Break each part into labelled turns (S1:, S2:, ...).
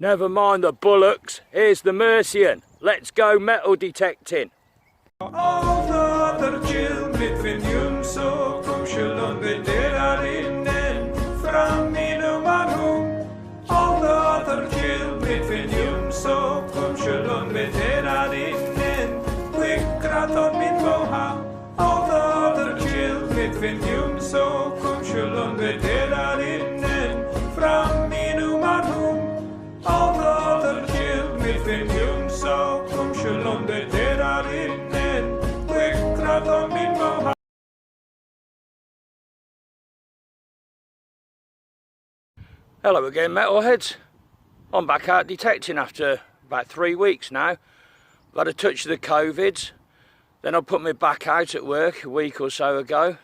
S1: Never mind the Bullocks, here's the Mercian. Let's go metal detecting. Hello again, metalheads. I'm back out detecting after about 3 weeks now. I've had a touch of the COVIDs, then I put me back out at work a week or so ago.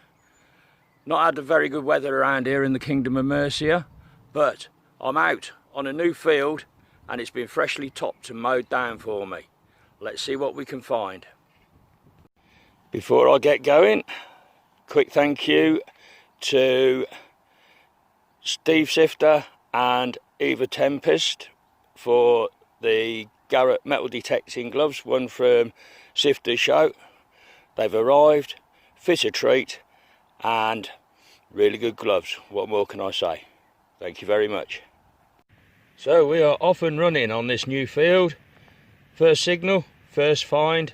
S1: Not had a very good weather around here in the Kingdom of Mercia, but I'm out on a new field and it's been freshly topped and mowed down for me. Let's see what we can find. Before I get going, quick thank you to Steve Sifter and Eva Tempest for the Garrett metal detecting gloves, one from Sifter's show. They've arrived, fit a treat and really good gloves. What more can I say? Thank you very much. So we are off and running on this new field. First signal, first find,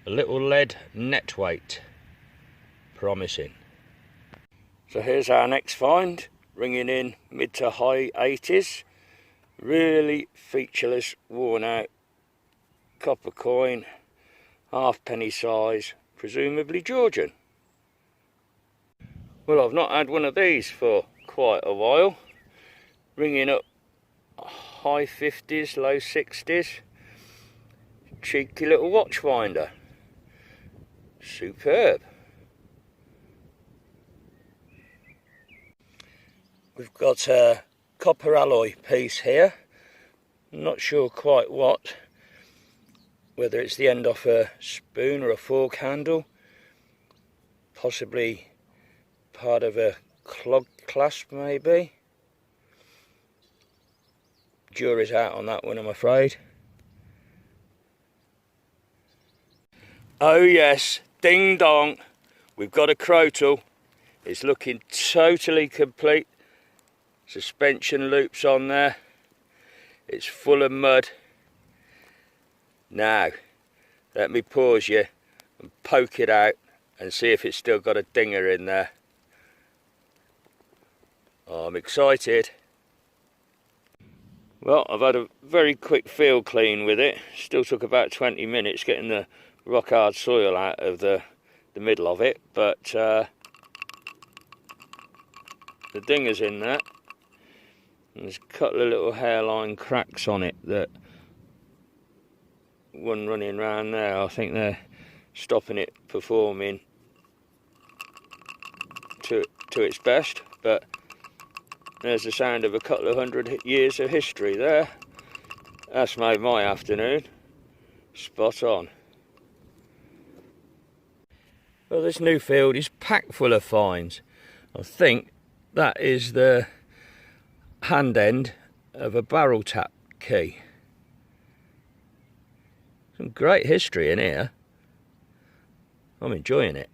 S1: a little lead net weight. Promising. So here's our next find. Ringing in mid to high 80s, really featureless, worn out copper coin, halfpenny size, presumably Georgian. Well, I've not had one of these for quite a while. Ringing up high 50s, low 60s, cheeky little watch finder, superb. We've got a copper alloy piece here, I'm not sure quite what, whether it's the end off a spoon or a fork handle, possibly part of a clog clasp maybe. Jury's out on that one, I'm afraid. Oh yes, ding dong, we've got a crotal. It's looking totally complete. Suspension loops on there. It's full of mud. Now, let me pause you and poke it out and see if it's still got a dinger in there. Oh, I'm excited. Well, I've had a very quick field clean with it. Still took about 20 minutes getting the rock hard soil out of the middle of it, but the dinger's in there. There's a couple of little hairline cracks on it, that one running around there. I think they're stopping it performing to its best, but there's the sound of a couple of 100 years of history there. That's made my afternoon. Spot on. Well, this new field is packed full of finds. I think that is the hand end of a barrel tap key. Some great history in here. I'm enjoying it.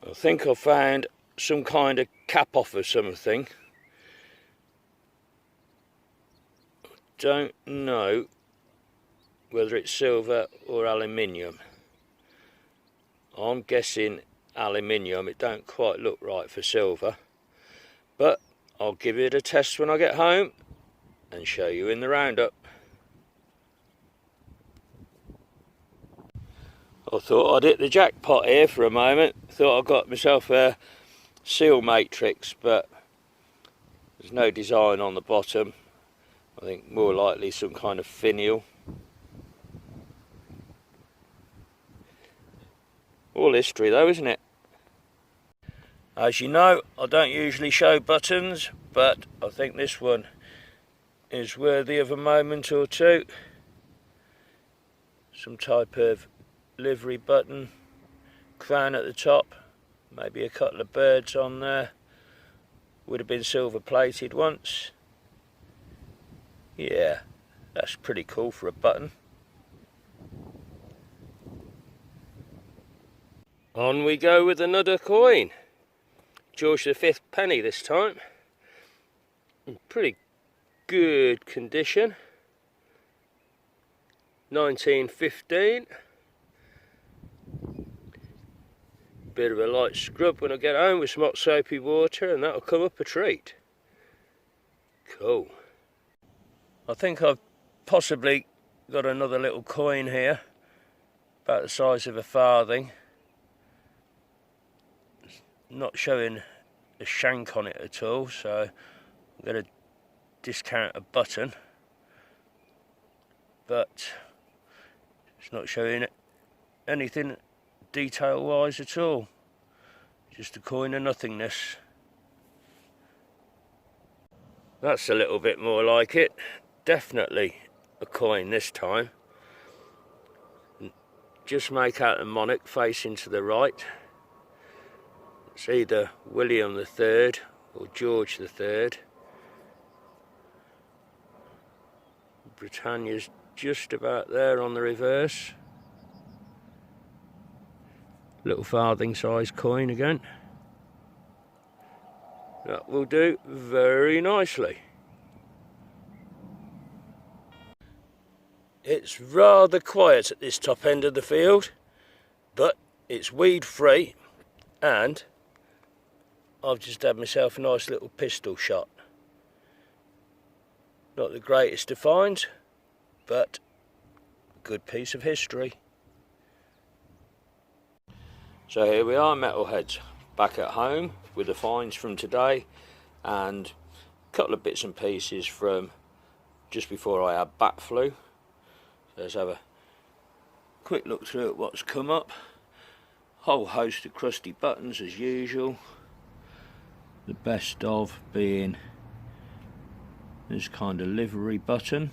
S1: I think I found some kind of cap off of something. I don't know whether it's silver or aluminium. I'm guessing aluminium. It don't quite look right for silver, but I'll give it a test when I get home and show you in the roundup. I thought I'd hit the jackpot here for a moment. Thought I got myself a seal matrix, but there's no design on the bottom. I think more likely some kind of finial. All history though, isn't it? As you know, I don't usually show buttons, but I think this one is worthy of a moment or two. Some type of livery button, crown at the top, maybe a couple of birds on there. Would have been silver plated once. Yeah, that's pretty cool for a button. On we go with another coin. George V penny this time. In pretty good condition. 1915. Bit of a light scrub when I get home with some hot soapy water, and that'll come up a treat. Cool. I think I've possibly got another little coin here, about the size of a farthing. Not showing a shank on it at all, so I'm going to discount a button. But it's not showing anything detail wise at all. Just a coin of nothingness. That's a little bit more like it. Definitely a coin this time. Just make out the monarch facing to the right. It's either William III or George III. Britannia's just about there on the reverse. Little farthing size coin again. That will do very nicely. It's rather quiet at this top end of the field, but it's weed free, and I've just had myself a nice little pistol shot. Not the greatest of finds, but a good piece of history. So here we are, metalheads, back at home with the finds from today and a couple of bits and pieces from just before I had bat flu. So let's have a quick look through at what's come up. Whole host of crusty buttons as usual. The best of being this kind of livery button.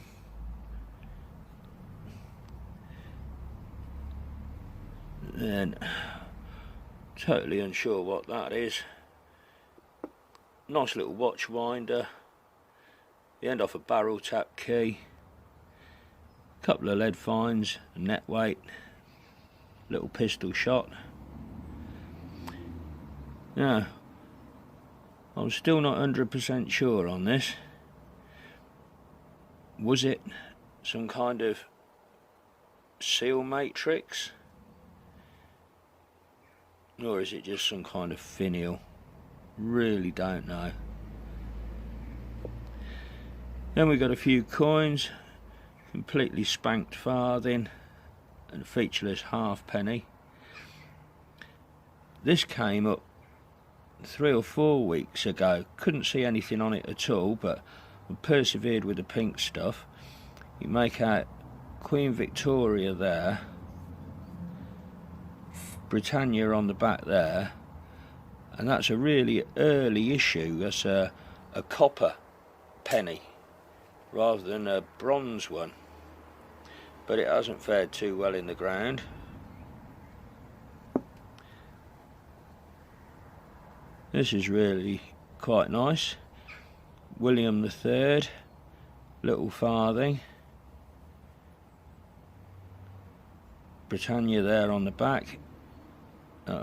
S1: Then totally unsure what that is. Nice little watch winder. The end off a barrel tap key. Couple of lead finds, a net weight, little pistol shot. Now, I'm still not 100% sure on this. Was it some kind of seal matrix? Or is it just some kind of finial? Really don't know. Then we got a few coins, completely spanked farthing and a featureless halfpenny. This came up 3 or 4 weeks ago. Couldn't see anything on it at all, but I persevered with the pink stuff. You make out Queen Victoria there, Britannia on the back there, and that's a really early issue. That's a copper penny rather than a bronze one, but it hasn't fared too well in the ground. This is really quite nice. William III, little farthing, Britannia there on the back.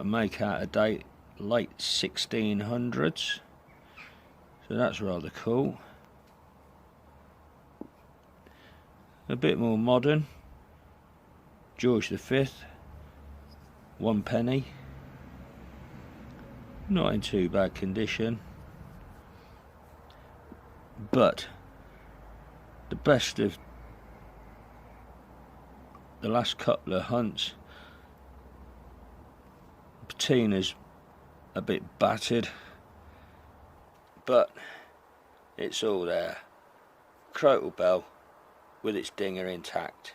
S1: Make out a date late 1600s, so that's rather cool. A bit more modern, George V, 1 penny, not in too bad condition, but the best of the last couple of hunts, patina's a bit battered, but it's all there. Crotal bell with its dinger intact.